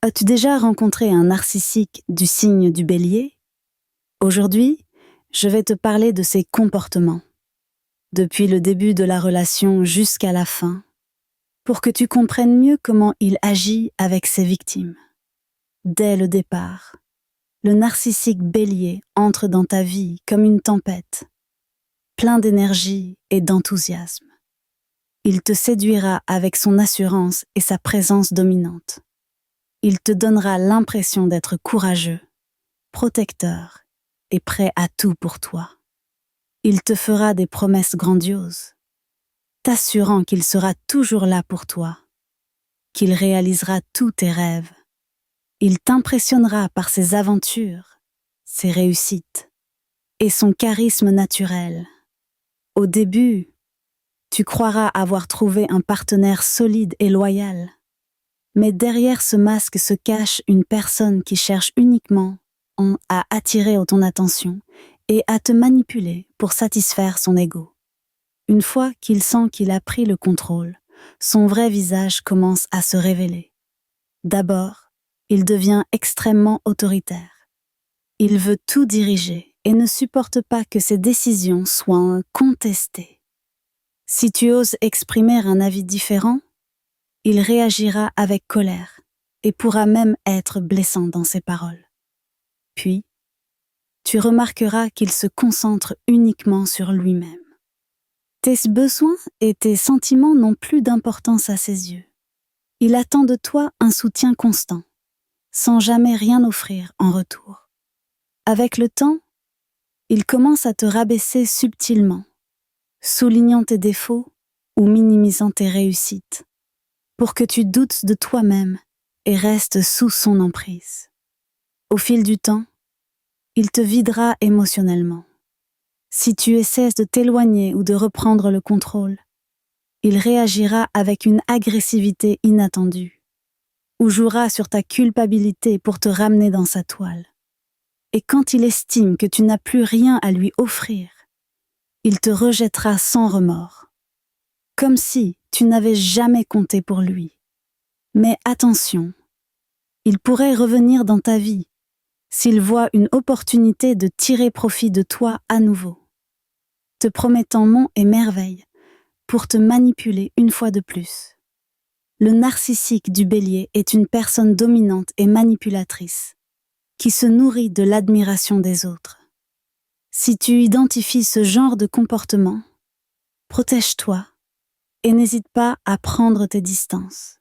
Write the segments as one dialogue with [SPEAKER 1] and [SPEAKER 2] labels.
[SPEAKER 1] As-tu déjà rencontré un narcissique du signe du Bélier? Aujourd'hui, je vais te parler de ses comportements, depuis le début de la relation jusqu'à la fin, pour que tu comprennes mieux comment il agit avec ses victimes. Dès le départ, le narcissique Bélier entre dans ta vie comme une tempête, plein d'énergie et d'enthousiasme. Il te séduira avec son assurance et sa présence dominante. Il te donnera l'impression d'être courageux, protecteur et prêt à tout pour toi. Il te fera des promesses grandioses, t'assurant qu'il sera toujours là pour toi, qu'il réalisera tous tes rêves. Il t'impressionnera par ses aventures, ses réussites et son charisme naturel. Au début, tu croiras avoir trouvé un partenaire solide et loyal, mais derrière ce masque se cache une personne qui cherche uniquement à attirer ton attention et à te manipuler pour satisfaire son ego. Une fois qu'il sent qu'il a pris le contrôle, son vrai visage commence à se révéler. D'abord, il devient extrêmement autoritaire. Il veut tout diriger et ne supporte pas que ses décisions soient contestées. Si tu oses exprimer un avis différent, il réagira avec colère et pourra même être blessant dans ses paroles. Puis, tu remarqueras qu'il se concentre uniquement sur lui-même. Tes besoins et tes sentiments n'ont plus d'importance à ses yeux. Il attend de toi un soutien constant, sans jamais rien offrir en retour. Avec le temps, il commence à te rabaisser subtilement, soulignant tes défauts ou minimisant tes réussites, pour que tu doutes de toi-même et restes sous son emprise. Au fil du temps, il te videra émotionnellement. Si tu essaies de t'éloigner ou de reprendre le contrôle, il réagira avec une agressivité inattendue, ou jouera sur ta culpabilité pour te ramener dans sa toile. Et quand il estime que tu n'as plus rien à lui offrir, il te rejettera sans remords, comme si tu n'avais jamais compté pour lui. Mais attention, il pourrait revenir dans ta vie s'il voit une opportunité de tirer profit de toi à nouveau, te promettant monts et merveilles pour te manipuler une fois de plus. Le narcissique du Bélier est une personne dominante et manipulatrice, qui se nourrit de l'admiration des autres. Si tu identifies ce genre de comportement, protège-toi et n'hésite pas à prendre tes distances.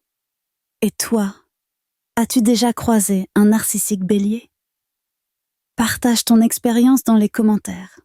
[SPEAKER 1] Et toi, as-tu déjà croisé un narcissique Bélier? Partage ton expérience dans les commentaires.